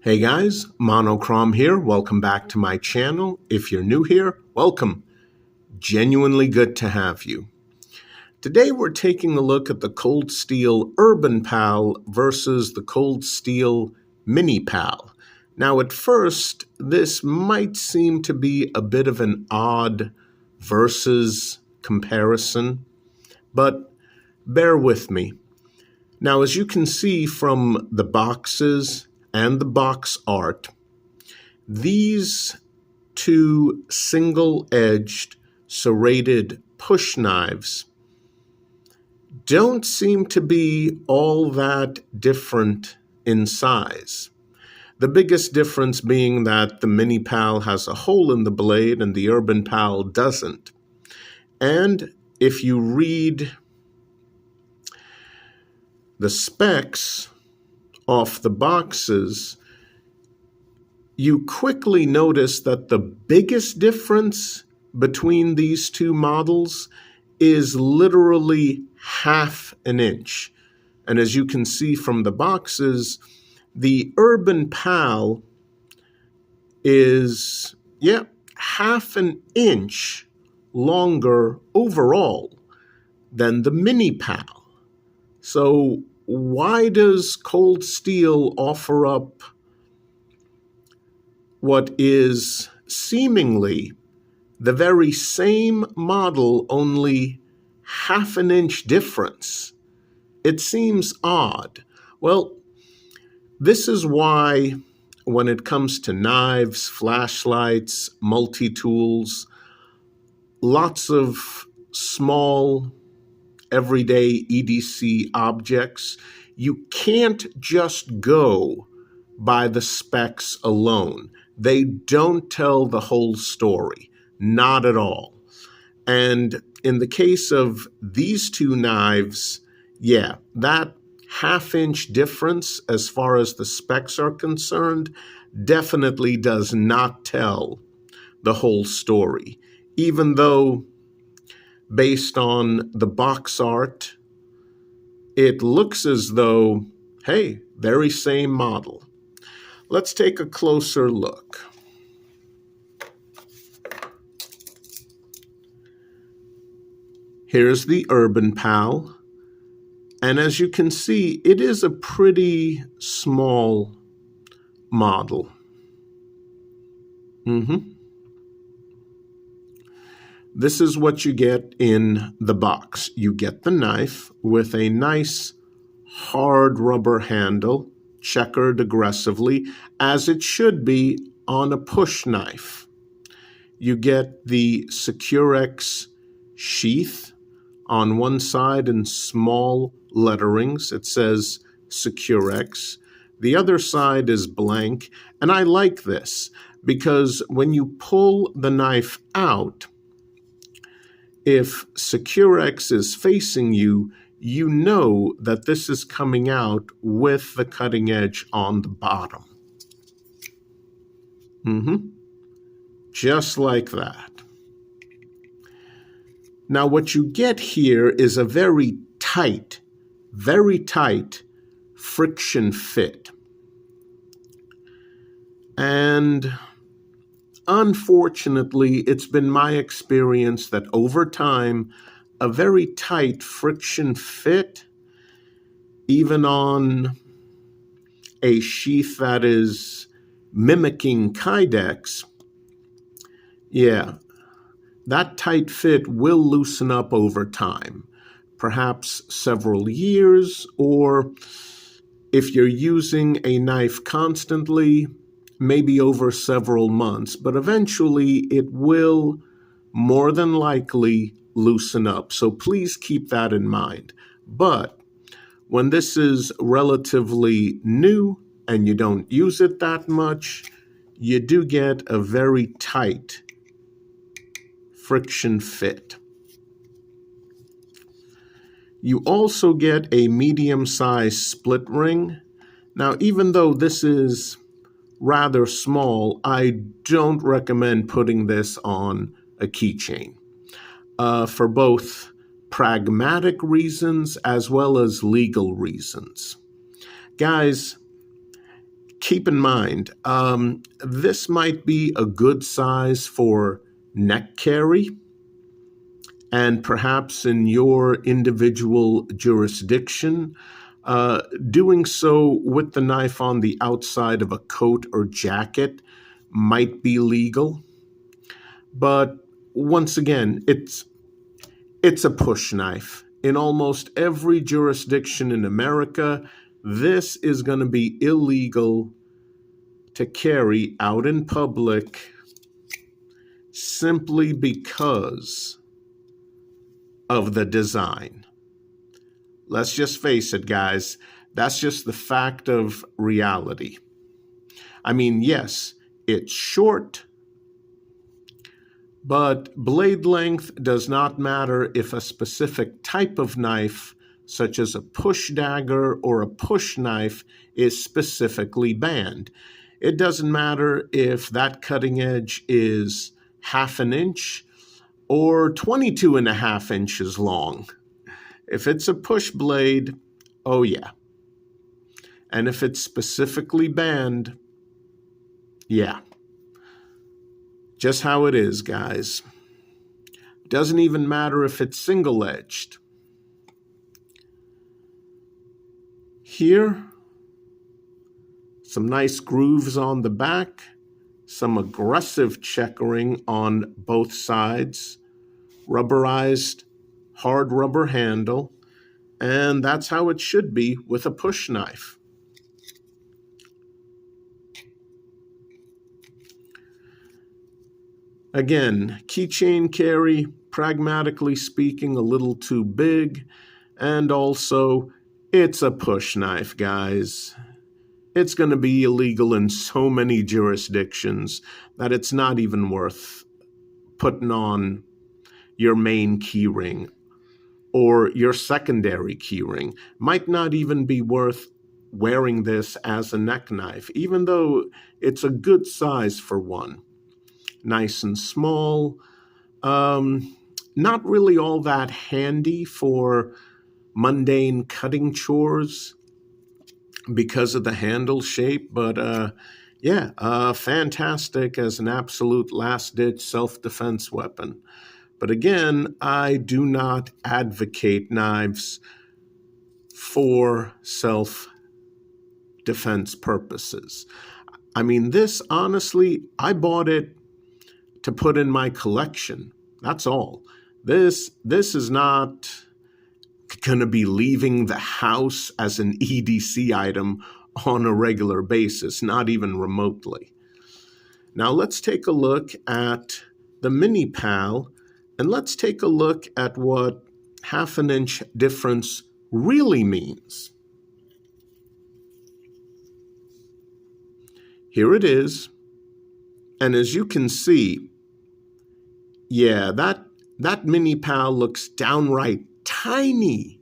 Hey guys, Monochrome here. Welcome back to my channel. If you're new here, welcome. Genuinely good to have you. Today we're taking a look at the Cold Steel Urban Pal versus the Cold Steel Mini Pal. Now at first, this might seem to be a bit of an odd versus comparison, but bear with me. Now as you can see from the boxes and the box art, these two single-edged serrated push knives don't seem to be all that different in size. The biggest difference being that the Mini Pal has a hole in the blade and the Urban Pal doesn't. And if you read the specs off the boxes, you quickly notice that the biggest difference between these two models is literally half an inch. And as you can see from the boxes, the Urban Pal is, half an inch longer overall than the Mini Pal. So why does Cold Steel offer up what is seemingly the very same model, only half an inch difference? It seems odd. Well, this is why when it comes to knives, flashlights, multi-tools, lots of small everyday EDC objects, you can't just go by the specs alone. They don't tell the whole story, not at all. And in the case of these two knives, that half-inch difference as far as the specs are concerned definitely does not tell the whole story, even though based on the box art, it looks as though, hey, very same model. Let's take a closer look. Here's the Urban Pal. And as you can see, it is a pretty small model. This is what you get in the box. You get the knife with a nice hard rubber handle, checkered aggressively, as it should be on a push knife. You get the Securex sheath on one side in small letterings. It says Securex. The other side is blank, and I like this because when you pull the knife out, if Securex is facing you, you know that this is coming out with the cutting edge on the bottom. Just like that. Now what you get here is a very tight friction fit. And unfortunately, it's been my experience that over time, a very tight friction fit, even on a sheath that is mimicking Kydex, that tight fit will loosen up over time, perhaps several years, or if you're using a knife constantly, maybe over several months, but eventually it will more than likely loosen up. So please keep that in mind. But when this is relatively new and you don't use it that much, you do get a very tight friction fit. You also get a medium-sized split ring. Now, even though this is rather small, I don't recommend putting this on a keychain for both pragmatic reasons as well as legal reasons. Guys, keep in mind, this might be a good size for neck carry, and perhaps in your individual jurisdiction, doing so with the knife on the outside of a coat or jacket might be legal. But once again, it's a push knife. In almost every jurisdiction in America, this is going to be illegal to carry out in public simply because of the design. Let's just face it, guys. That's just the fact of reality. I mean, yes, it's short, but blade length does not matter if a specific type of knife, such as a push dagger or a push knife, is specifically banned. It doesn't matter if that cutting edge is 1/2 inch or 22.5 inches long. If it's a push blade, oh yeah. And if it's specifically banned, yeah. Just how it is, guys. Doesn't even matter if it's single-edged. Here, some nice grooves on the back, some aggressive checkering on both sides, rubberized, hard rubber handle, and that's how it should be with a push knife. Again, keychain carry, pragmatically speaking, a little too big, and also it's a push knife, guys. It's going to be illegal in so many jurisdictions that it's not even worth putting on your main keyring or your secondary keyring. Might not even be worth wearing this as a neck knife, even though it's a good size for one. Nice and small, not really all that handy for mundane cutting chores because of the handle shape, but fantastic as an absolute last-ditch self-defense weapon. But again, I do not advocate knives for self-defense purposes. I mean, this, honestly, I bought it to put in my collection. That's all. This is not going to be leaving the house as an EDC item on a regular basis, not even remotely. Now let's take a look at the Mini Pal, and let's take a look at what 1/2 inch difference really means. Here it is. And as you can see, yeah, that Mini Pal looks downright tiny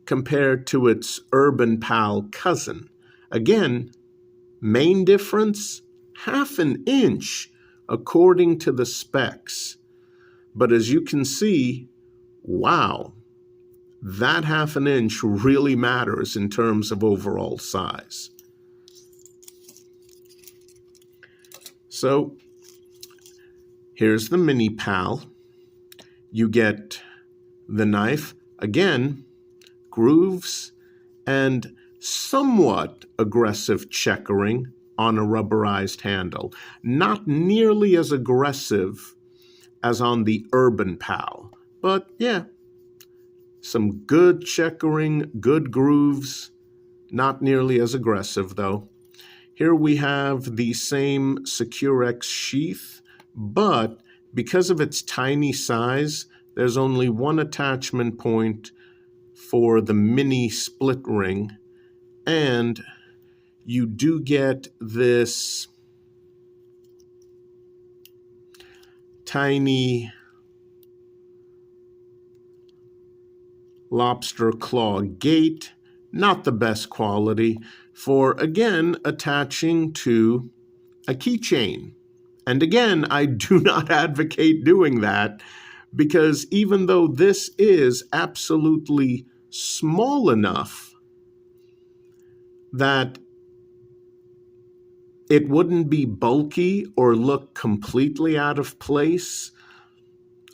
compared to its Urban Pal cousin. Again, main difference, 1/2 inch according to the specs. But as you can see, wow, that 1/2 inch really matters in terms of overall size. So here's the Mini Pal. You get the knife, again, grooves and somewhat aggressive checkering on a rubberized handle. Not nearly as aggressive as on the Urban Pal, but yeah, some good checkering, good grooves, not nearly as aggressive though. Here we have the same Securex sheath, but because of its tiny size, there's only one attachment point for the mini split ring, and you do get this tiny lobster claw gate, not the best quality, for again attaching to a keychain. And again, I do not advocate doing that, because even though this is absolutely small enough that It wouldn't be bulky or look completely out of place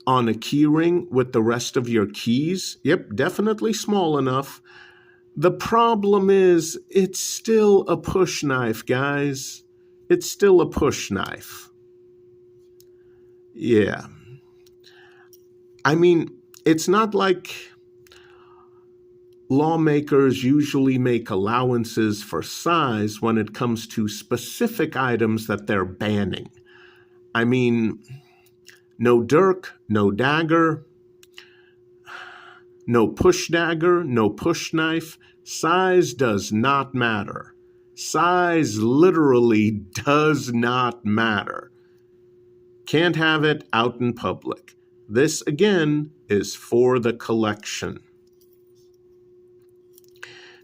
on a keyring with the rest of your keys. Yep, definitely small enough. The problem is it's still a push knife, guys. It's still a push knife. Yeah. I mean, it's not like lawmakers usually make allowances for size when it comes to specific items that they're banning. I mean, no dirk, no dagger, no push dagger, no push knife. Size does not matter. Size literally does not matter. Can't have it out in public. This, again, is for the collection.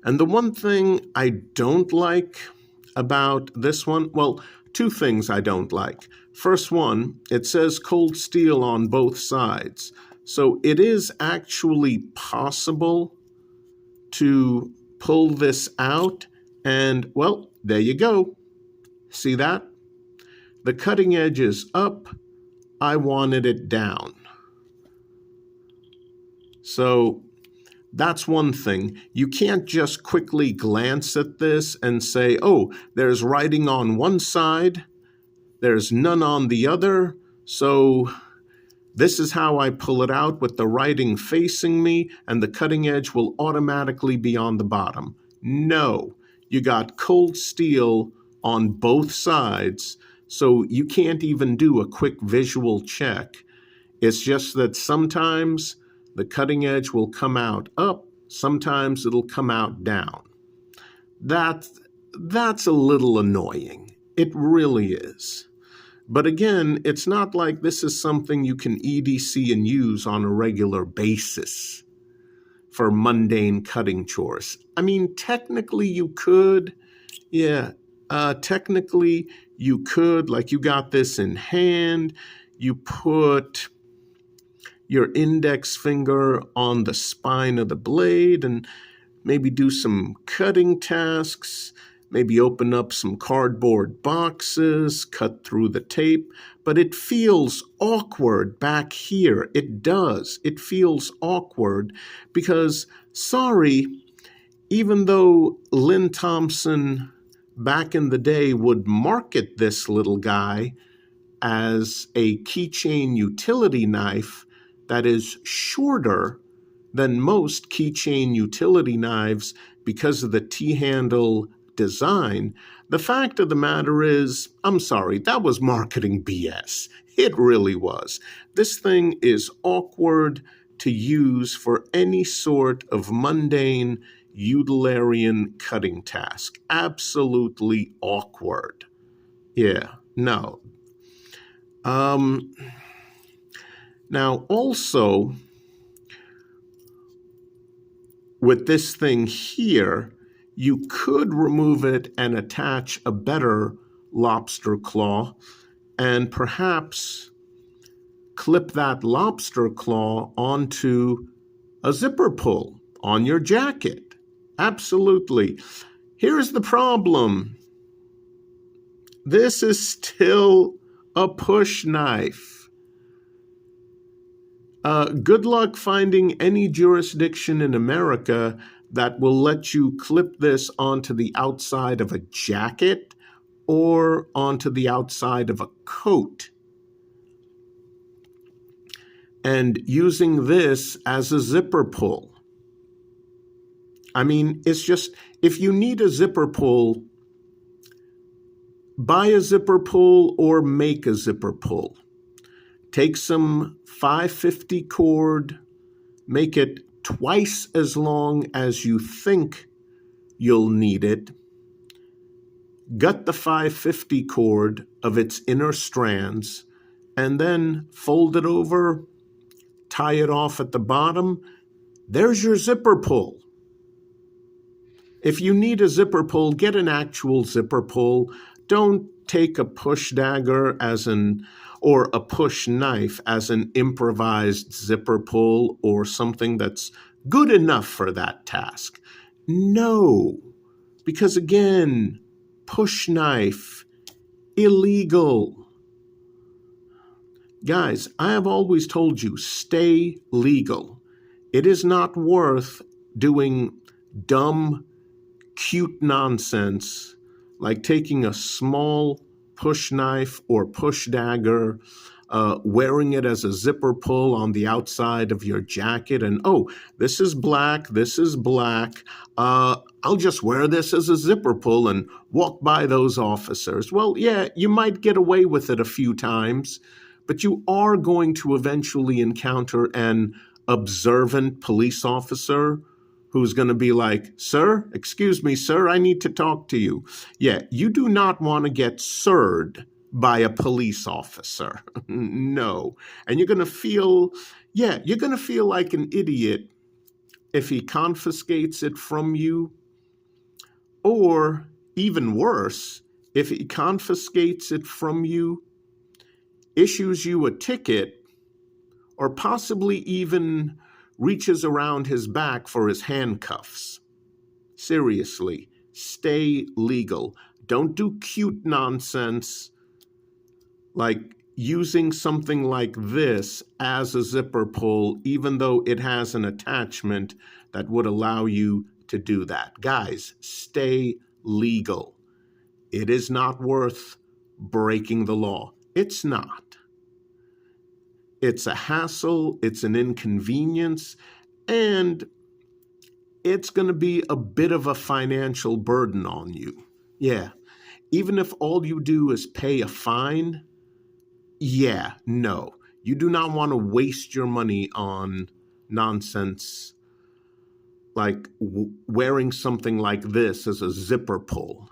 And the one thing I don't like about this one, well, two things I don't like. First one, it says cold steel on both sides. So it is actually possible to pull this out and, well, there you go. See that? The cutting edge is up. I wanted it down. So that's one thing. You can't just quickly glance at this and say, oh, there's writing on one side, there's none on the other, so this is how I pull it out with the writing facing me, and the cutting edge will automatically be on the bottom. No, you got cold steel on both sides, so you can't even do a quick visual check. It's just that sometimes the cutting edge will come out up, sometimes it'll come out down. That's a little annoying. It really is. But again, it's not like this is something you can EDC and use on a regular basis for mundane cutting chores. I mean, technically you could, technically you could, like you got this in hand, you put your index finger on the spine of the blade and maybe do some cutting tasks, maybe open up some cardboard boxes, cut through the tape, but it feels awkward back here. It does. It feels awkward because, sorry, even though Lynn Thompson back in the day would market this little guy as a keychain utility knife that is shorter than most keychain utility knives because of the T-handle design, the fact of the matter is, I'm sorry, that was marketing BS. It really was. This thing is awkward to use for any sort of mundane utilitarian cutting task. Absolutely awkward. Yeah, no. Now also, with this thing here, you could remove it and attach a better lobster claw and perhaps clip that lobster claw onto a zipper pull on your jacket. Absolutely. Here's the problem. This is still a push knife. Good luck finding any jurisdiction in America that will let you clip this onto the outside of a jacket or onto the outside of a coat. And using this as a zipper pull. I mean, it's just, if you need a zipper pull, buy a zipper pull or make a zipper pull. Take some 550 cord, make it twice as long as you think you'll need it, gut the 550 cord of its inner strands, and then fold it over, tie it off at the bottom. There's your zipper pull. If you need a zipper pull, get an actual zipper pull. Don't take a push dagger or a push knife as an improvised zipper pull or something that's good enough for that task. No, because again, push knife illegal. Guys, I have always told you, stay legal. It is not worth doing dumb, cute nonsense like taking a small push knife or push dagger, wearing it as a zipper pull on the outside of your jacket, and oh, this is black, this is black. I'll just wear this as a zipper pull and walk by those officers. Well, yeah, you might get away with it a few times, but you are going to eventually encounter an observant police officer who's going to be like, sir, excuse me, sir, I need to talk to you. Yeah, you do not want to get sirred by a police officer. No. And you're going to feel, yeah, you're going to feel like an idiot if he confiscates it from you, or even worse, if he confiscates it from you, issues you a ticket, or possibly even reaches around his back for his handcuffs. Seriously, stay legal. Don't do cute nonsense like using something like this as a zipper pull, even though it has an attachment that would allow you to do that. Guys, stay legal. It is not worth breaking the law. It's not. It's a hassle, it's an inconvenience, and it's going to be a bit of a financial burden on you. Yeah, even if all you do is pay a fine, yeah, no. You do not want to waste your money on nonsense like wearing something like this as a zipper pull,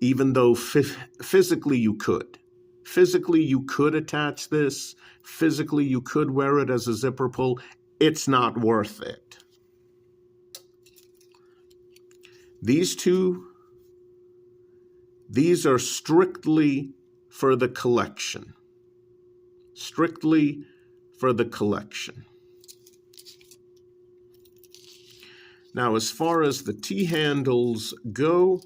even though physically you could. Physically, you could attach this. Physically, you could wear it as a zipper pull. It's not worth it. These are strictly for the collection. Strictly for the collection. Now, as far as the T-handles go,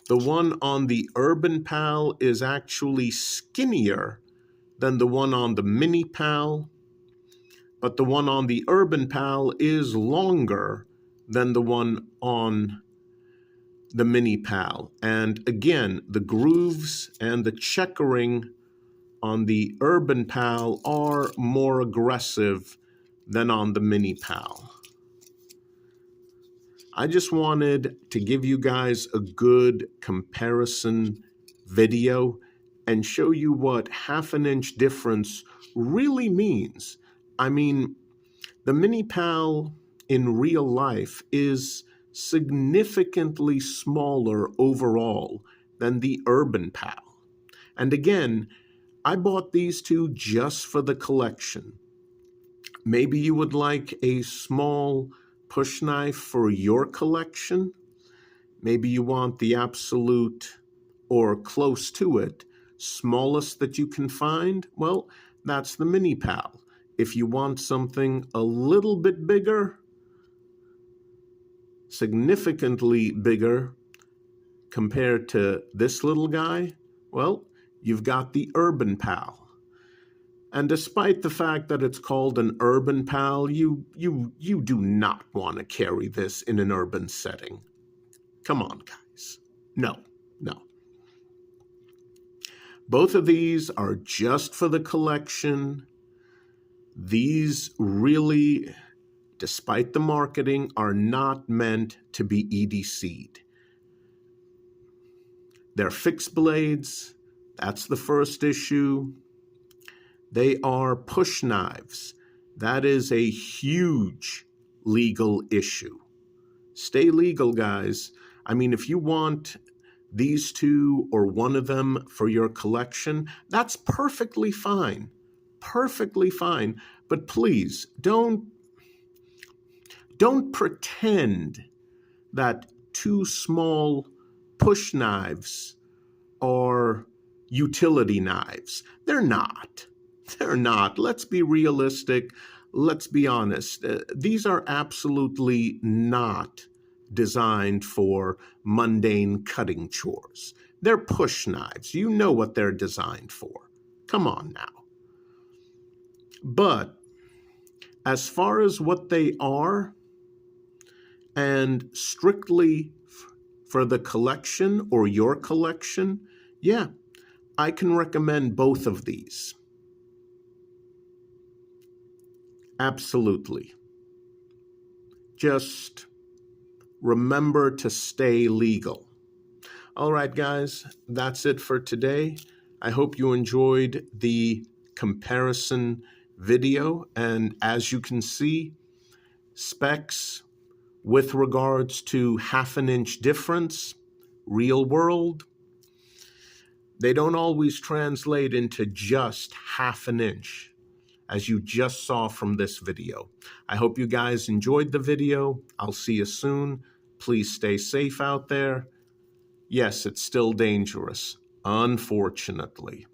the one on the Urban Pal is actually skinnier than the one on the Mini Pal, but the one on the Urban Pal is longer than the one on the Mini Pal. And again, the grooves and the checkering on the Urban Pal are more aggressive than on the Mini Pal. I just wanted to give you guys a good comparison video and show you what half an inch difference really means. I mean, the Mini Pal in real life is significantly smaller overall than the Urban Pal. And again, I bought these two just for the collection. Maybe you would like a small push knife for your collection. Maybe you want the absolute, or close to it, smallest that you can find. Well, that's the Mini Pal. If you want something a little bit bigger, significantly bigger compared to this little guy, well, you've got the Urban Pal. And despite the fact that it's called an Urban Pal, you do not want to carry this in an urban setting. Come on, guys. No. Both of these are just for the collection. These really, despite the marketing, are not meant to be EDC'd. They're fixed blades. That's the first issue. They are push knives. That is a huge legal issue. Stay legal, guys. I mean, if you want these two or one of them for your collection, that's perfectly fine. Perfectly fine. But please, don't pretend that two small push knives are utility knives. They're not. They're not. Let's be realistic. Let's be honest. These are absolutely not designed for mundane cutting chores. They're push knives. You know what they're designed for. Come on now. But as far as what they are, and strictly for the collection or your collection, yeah, I can recommend both of these. Absolutely. Just remember to stay legal. All right, guys, that's it for today. I hope you enjoyed the comparison video. And as you can see, specs with regards to 1/2 inch difference, real world, they don't always translate into just 1/2 inch, as you just saw from this video. I hope you guys enjoyed the video. I'll see you soon. Please stay safe out there. Yes, it's still dangerous, unfortunately.